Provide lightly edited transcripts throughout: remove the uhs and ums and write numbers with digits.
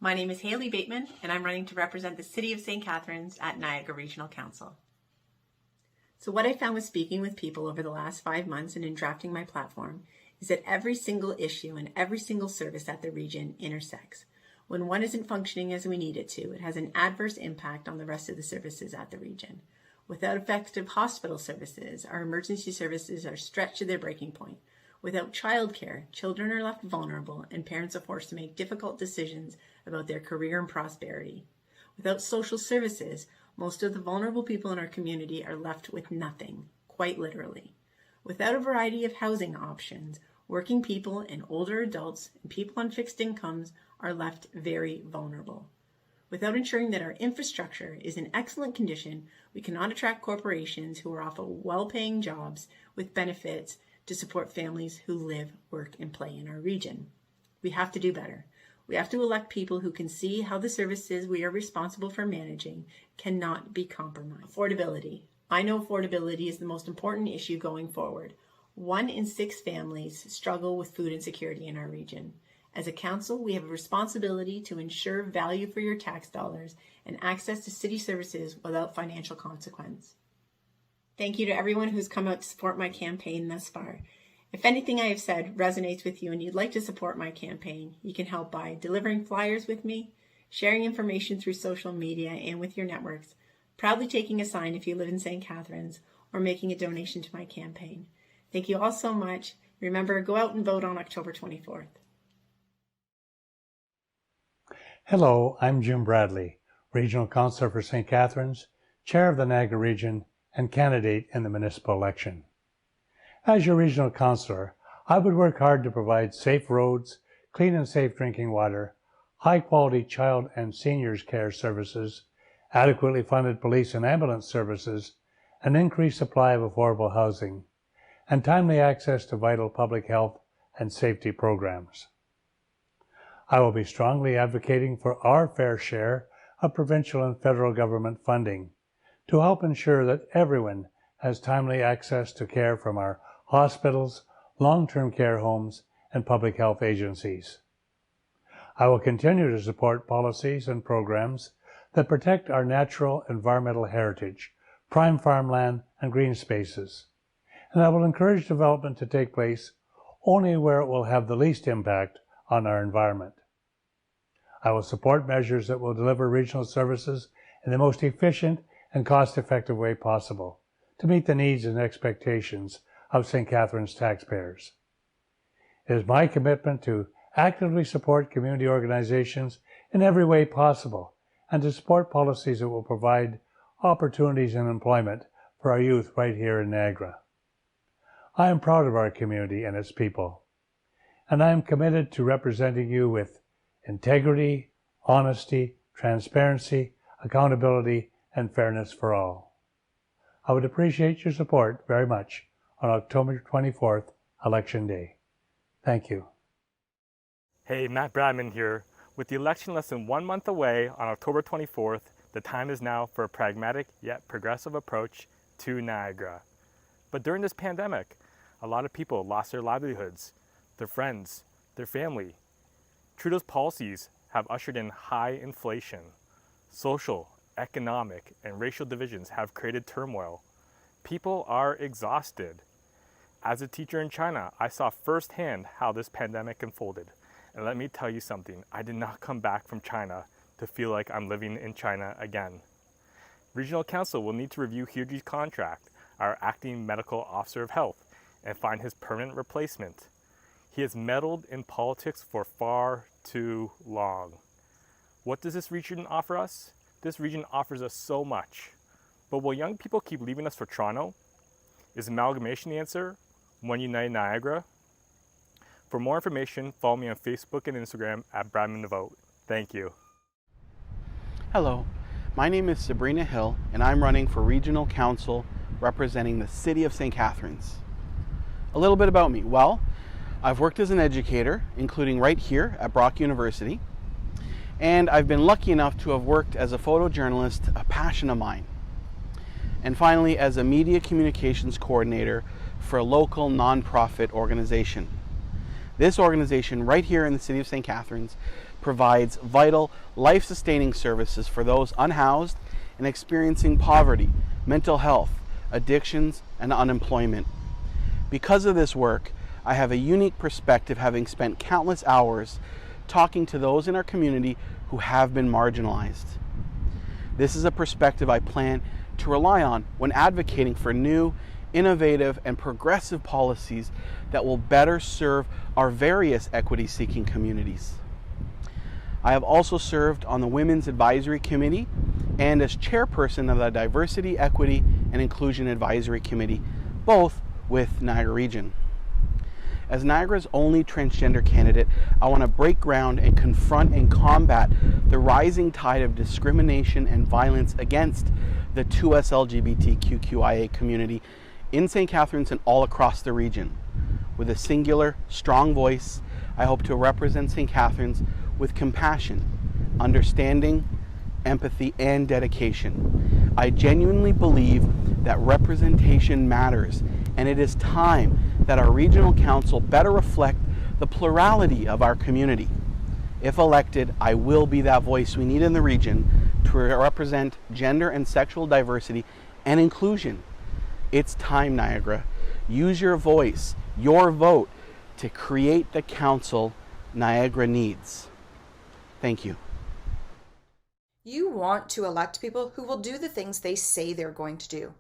My name is Haley Bateman, and I'm running to represent the City of St. Catharines at Niagara Regional Council. So what I found with speaking with people over the last 5 months and in drafting my platform is that every single issue and every single service at the region intersects. When one isn't functioning as we need it to, it has an adverse impact on the rest of the services at the region. Without effective hospital services, our emergency services are stretched to their breaking point. Without childcare, children are left vulnerable and parents are forced to make difficult decisions about their career and prosperity. Without social services, most of the vulnerable people in our community are left with nothing, quite literally. Without a variety of housing options, working people and older adults and people on fixed incomes are left very vulnerable. Without ensuring that our infrastructure is in excellent condition, we cannot attract corporations who are offer well-paying jobs with benefits to support families who live, work, and play in our region. We have to do better. We have to elect people who can see how the services we are responsible for managing cannot be compromised. Affordability. I know affordability is the most important issue going forward. 1 in 6 families struggle with food insecurity in our region. As a council, we have a responsibility to ensure value for your tax dollars and access to city services without financial consequence. Thank you to everyone who's come out to support my campaign thus far. If anything I have said resonates with you and you'd like to support my campaign, you can help by delivering flyers with me, sharing information through social media and with your networks, proudly taking a sign if you live in St. Catharines, or making a donation to my campaign. Thank you all so much. Remember, go out and vote on October 24th. Hello, I'm Jim Bradley, Regional Councillor for St. Catharines, Chair of the Niagara Region, and candidate in the municipal election. As your Regional Councillor, I would work hard to provide safe roads, clean and safe drinking water, high-quality child and seniors care services, adequately funded police and ambulance services, an increased supply of affordable housing, and timely access to vital public health and safety programs. I will be strongly advocating for our fair share of provincial and federal government funding to help ensure that everyone has timely access to care from our hospitals, long-term care homes, and public health agencies. I will continue to support policies and programs that protect our natural environmental heritage, prime farmland, and green spaces, and I will encourage development to take place only where it will have the least impact on our environment. I will support measures that will deliver regional services in the most efficient and cost-effective way possible to meet the needs and expectations of St. Catharines taxpayers. It is my commitment to actively support community organizations in every way possible and to support policies that will provide opportunities and employment for our youth right here in Niagara. I am proud of our community and its people, and I am committed to representing you with integrity, honesty, transparency, accountability, and fairness for all. I would appreciate your support very much on October 24th, Election Day. Thank you. Hey, Matt Bryman here. With the election less than 1 month away on October 24th, the time is now for a pragmatic yet progressive approach to Niagara. But during this pandemic, a lot of people lost their livelihoods, their friends, their family. Trudeau's policies have ushered in high inflation. Social, economic, and racial divisions have created turmoil. People are exhausted. As a teacher in China, I saw firsthand how this pandemic unfolded. And let me tell you something, I did not come back from China to feel like I'm living in China again. Regional Council will need to review Hyuji's contract, our acting medical officer of health, and find his permanent replacement. He has meddled in politics for far too long. What does this region offer us? This region offers us so much. But will young people keep leaving us for Toronto? Is amalgamation the answer? One United Niagara? For more information, follow me on Facebook and Instagram at Bryman the Vote. Thank you. Hello, my name is Sabrina Hill, and I'm running for Regional Council representing the City of St. Catharines. A little bit about me. Well, I've worked as an educator, including right here at Brock University, and I've been lucky enough to have worked as a photojournalist, a passion of mine. And finally, as a media communications coordinator for a local nonprofit organization. This organization right here in the city of St. Catharines provides vital, life-sustaining services for those unhoused and experiencing poverty, mental health, addictions, and unemployment. Because of this work, I have a unique perspective, having spent countless hours talking to those in our community who have been marginalized. This is a perspective I plan to rely on when advocating for new, innovative, and progressive policies that will better serve our various equity-seeking communities. I have also served on the Women's Advisory Committee and as chairperson of the Diversity, Equity, and Inclusion Advisory Committee, both with Niagara Region. As Niagara's only transgender candidate, I want to break ground and confront and combat the rising tide of discrimination and violence against the 2S LGBTQIA community in St. Catharines and all across the region. With a singular, strong voice, I hope to represent St. Catharines with compassion, understanding, empathy, and dedication. I genuinely believe that representation matters, and it is time that our regional council better reflect the plurality of our community. If elected, I will be that voice we need in the region to represent gender and sexual diversity and inclusion. It's time, Niagara. Use your voice, your vote, to create the council Niagara needs. Thank you. You want to elect people who will do the things they say they're going to do.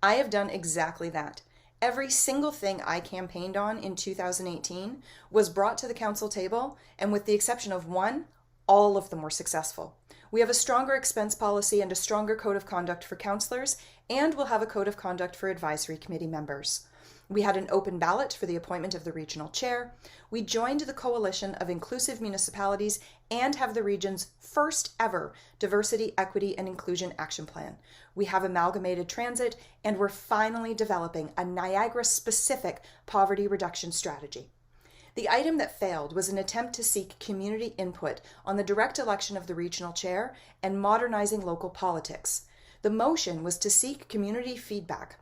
I have done exactly that. Every single thing I campaigned on in 2018 was brought to the council table, and with the exception of one, all of them were successful. We have a stronger expense policy and a stronger code of conduct for councillors, and we'll have a code of conduct for advisory committee members. We had an open ballot for the appointment of the regional chair. We joined the Coalition of Inclusive Municipalities and have the region's first ever Diversity, Equity, and Inclusion Action Plan. We have amalgamated transit, and we're finally developing a Niagara-specific poverty reduction strategy. The item that failed was an attempt to seek community input on the direct election of the regional chair and modernizing local politics. The motion was to seek community feedback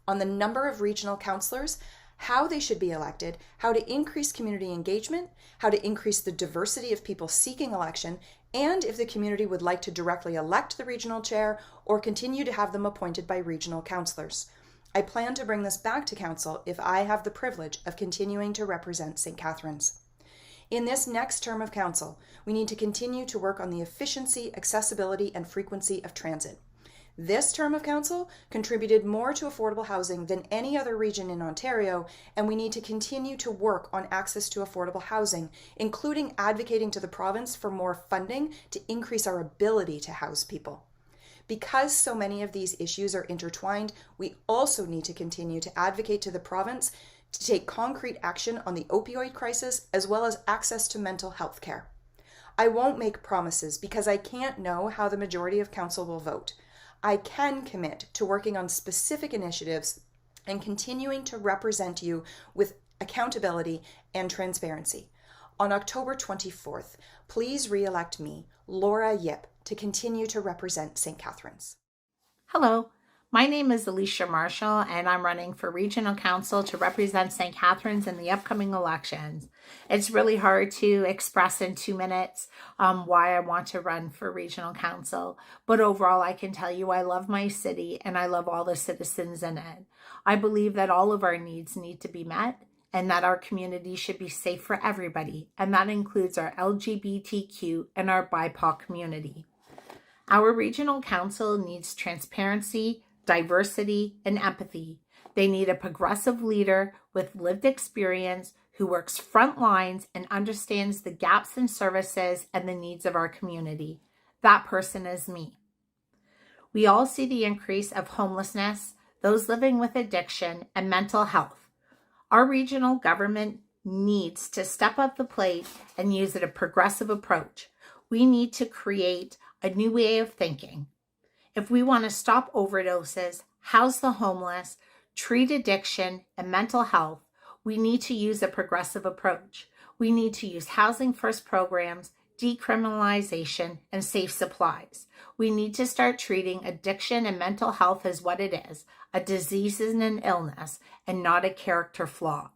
on the number of regional councillors, how they should be elected, how to increase community engagement, how to increase the diversity of people seeking election, and if the community would like to directly elect the regional chair or continue to have them appointed by regional councillors. I plan to bring this back to council if I have the privilege of continuing to represent St. Catharines. In this next term of council, we need to continue to work on the efficiency, accessibility, and frequency of transit. This term of council contributed more to affordable housing than any other region in Ontario, and we need to continue to work on access to affordable housing, including advocating to the province for more funding to increase our ability to house people. Because so many of these issues are intertwined, we also need to continue to advocate to the province to take concrete action on the opioid crisis as well as access to mental health care. I won't make promises because I can't know how the majority of council will vote. I can commit to working on specific initiatives and continuing to represent you with accountability and transparency. On October 24th, please re-elect me, Laura Yip, to continue to represent St. Catharines. Hello, my name is Alicia Marshall, and I'm running for Regional Council to represent St. Catharines in the upcoming elections. It's really hard to express in 2 minutes why I want to run for Regional Council, but overall I can tell you I love my city and I love all the citizens in it. I believe that all of our needs need to be met and that our community should be safe for everybody, and that includes our LGBTQ and our BIPOC community. Our Regional Council needs transparency, diversity, and empathy. They need a progressive leader with lived experience who works front lines and understands the gaps in services and the needs of our community. That person is me. We all see the increase of homelessness, those living with addiction, and mental health. Our regional government needs to step up the plate and use a progressive approach. We need to create a new way of thinking. If we want to stop overdoses, house the homeless, treat addiction and mental health, we need to use a progressive approach. We need to use housing first programs, decriminalization, and safe supplies. We need to start treating addiction and mental health as what it is, a disease and an illness, and not a character flaw.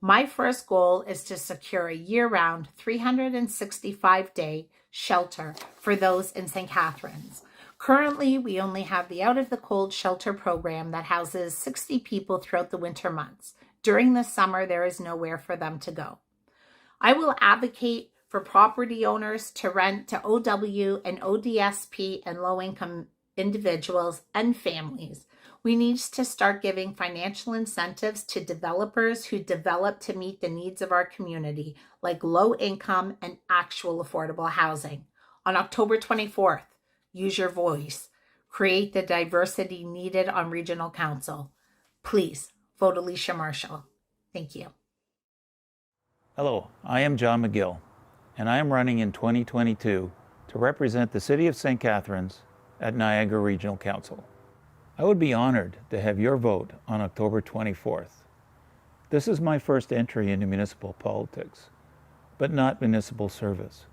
My first goal is to secure a year-round 365-day shelter for those in St. Catharines. Currently, we only have the Out of the Cold shelter program that houses 60 people throughout the winter months. During the summer, there is nowhere for them to go. I will advocate for property owners to rent to OW and ODSP and low-income individuals and families. We need to start giving financial incentives to developers who develop to meet the needs of our community, like low income and actual affordable housing. On October 24th, use your voice. Create the diversity needed on Regional Council. Please vote Alicia Marshall. Thank you. Hello, I am John McGill, and I am running in 2022 to represent the City of St. Catharines at Niagara Regional Council. I would be honored to have your vote on October 24th. This is my first entry into municipal politics, but not municipal service.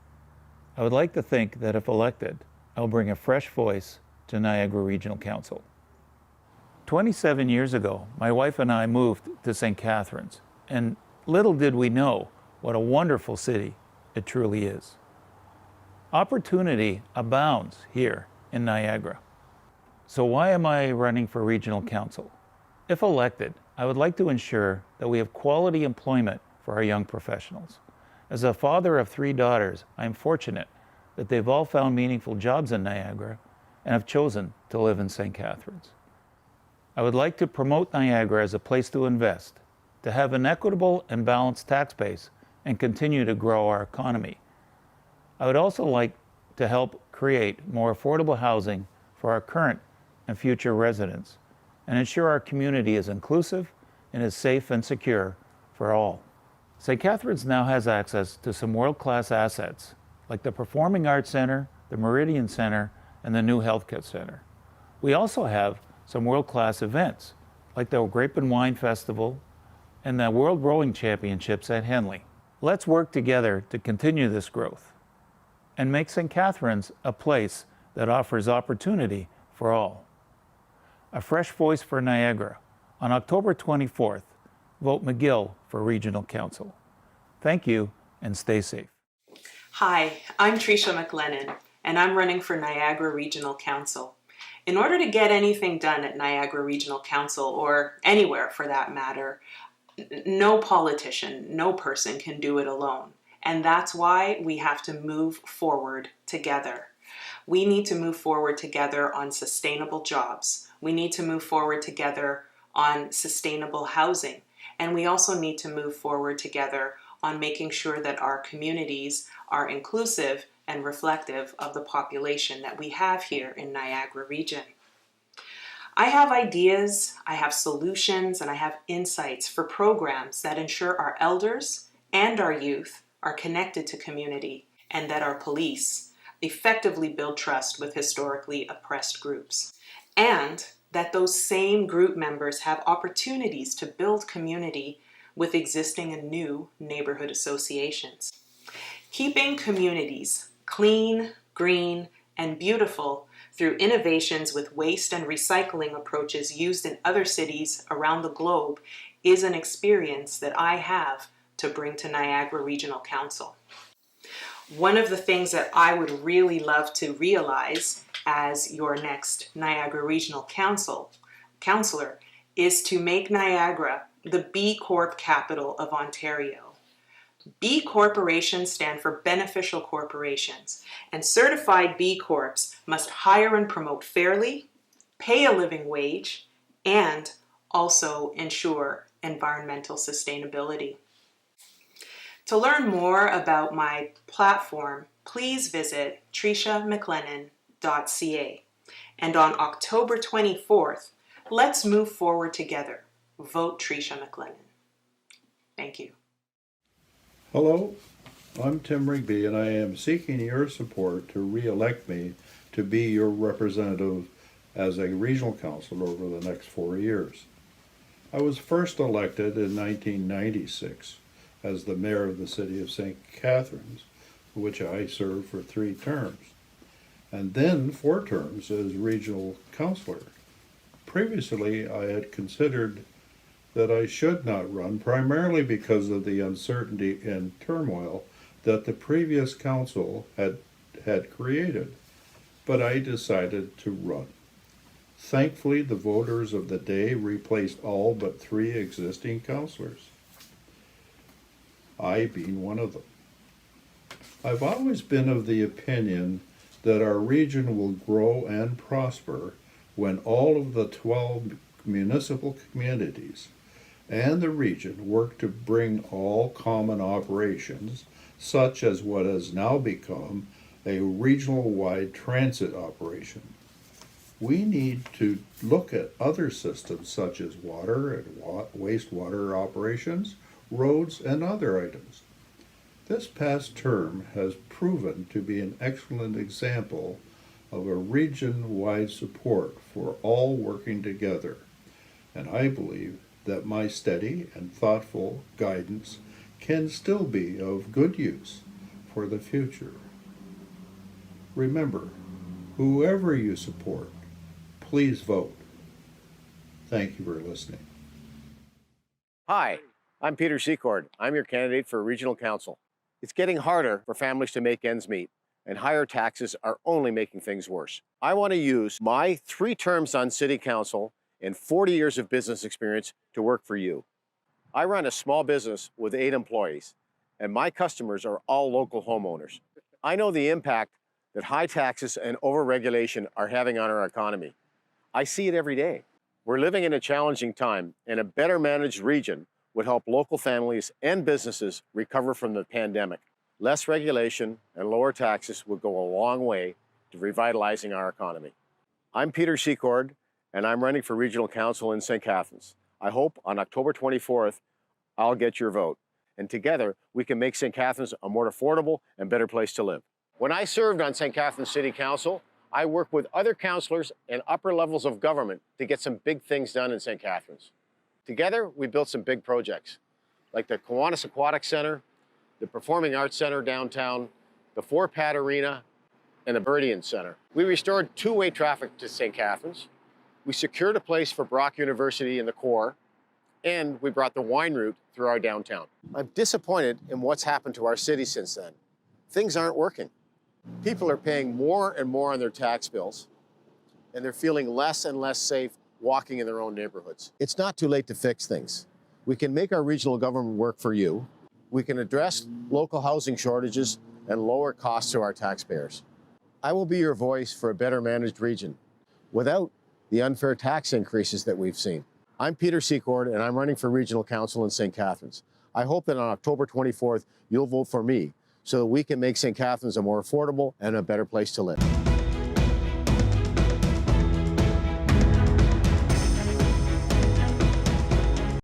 I would like to think that if elected, I will bring a fresh voice to Niagara Regional Council. 27 years ago, my wife and I moved to St. Catharines, and little did we know what a wonderful city it truly is. Opportunity abounds here in Niagara. So why am I running for Regional Council? If elected, I would like to ensure that we have quality employment for our young professionals. As a father of 3 daughters, I am fortunate that they've all found meaningful jobs in Niagara and have chosen to live in St. Catharines. I would like to promote Niagara as a place to invest, to have an equitable and balanced tax base, and continue to grow our economy. I would also like to help create more affordable housing for our current and future residents, and ensure our community is inclusive and is safe and secure for all. St. Catharines now has access to some world-class assets, like the Performing Arts Center, the Meridian Center, and the new Healthcare Center. We also have some world-class events, like the Grape and Wine Festival and the World Rowing Championships at Henley. Let's work together to continue this growth and make St. Catharines a place that offers opportunity for all. A fresh voice for Niagara. On October 24th, vote McGill for Regional Council. Thank you, and stay safe. Hi, I'm Trisha McLennan, and I'm running for Niagara Regional Council. In order to get anything done at Niagara Regional Council, or anywhere for that matter, no politician, no person can do it alone. And that's why we have to move forward together. We need to move forward together on sustainable jobs. We need to move forward together on sustainable housing. And we also need to move forward together on making sure that our communities are inclusive and reflective of the population that we have here in Niagara region. I have ideas, I have solutions, and I have insights for programs that ensure our elders and our youth are connected to community, and that our police effectively build trust with historically oppressed groups, and that those same group members have opportunities to build community with existing and new neighborhood associations. Keeping communities clean, green, and beautiful through innovations with waste and recycling approaches used in other cities around the globe is an experience that I have to bring to Niagara Regional Council. One of the things that I would really love to realize as your next Niagara Regional Councillor is to make Niagara the B Corp capital of Ontario. B corporations stand for beneficial corporations, and certified B Corps must hire and promote fairly, pay a living wage, and also ensure environmental sustainability. To learn more about my platform, please visit trishamclennan.ca. And on October 24th, let's move forward together. Vote Trisha McLennan. Thank you. Hello, I'm Tim Rigby, and I am seeking your support to re-elect me to be your representative as a regional council over the next 4 years. I was first elected in 1996 as the mayor of the city of St. Catharines, which I served for 3 terms, and then 4 terms as regional councillor. Previously, I had considered that I should not run, primarily because of the uncertainty and turmoil that the previous council had created. But I decided to run. Thankfully, the voters of the day replaced all but 3 existing councillors, I being one of them. I've always been of the opinion that our region will grow and prosper when all of the 12 municipal communities and the region work to bring all common operations, such as what has now become a regional-wide transit operation. We need to look at other systems such as water and wastewater operations, roads, and other items. This past term has proven to be an excellent example of a region-wide support for all working together, and I believe that my steady and thoughtful guidance can still be of good use for the future. Remember, whoever you support, please vote. Thank you for listening. Hi, I'm Peter Secord. I'm your candidate for Regional Council. It's getting harder for families to make ends meet, and higher taxes are only making things worse. I want to use my 3 terms on City Council and 40 years of business experience to work for you. I run a small business with 8 employees, and my customers are all local homeowners. I know the impact that high taxes and overregulation are having on our economy. I see it every day. We're living in a challenging time, and a better managed region would help local families and businesses recover from the pandemic. Less regulation and lower taxes would go a long way to revitalizing our economy. I'm Peter Secord, and I'm running for Regional Council in St. Catharines. I hope on October 24th, I'll get your vote. And together, we can make St. Catharines a more affordable and better place to live. When I served on St. Catharines City Council, I worked with other councillors and upper levels of government to get some big things done in St. Catharines. Together, we built some big projects, like the Kiwanis Aquatic Center, the Performing Arts Center downtown, the 4-pad arena, and the Meridian Center. We restored 2-way traffic to St. Catharines. We secured a place for Brock University in the core, and we brought the wine route through our downtown. I'm disappointed in what's happened to our city since then. Things aren't working. People are paying more and more on their tax bills, and they're feeling less and less safe walking in their own neighborhoods. It's not too late to fix things. We can make our regional government work for you. We can address local housing shortages and lower costs to our taxpayers. I will be your voice for a better managed region without the unfair tax increases that we've seen. I'm Peter Secord, and I'm running for Regional Council in St. Catharines. I hope that on October 24th, you'll vote for me so that we can make St. Catharines a more affordable and a better place to live.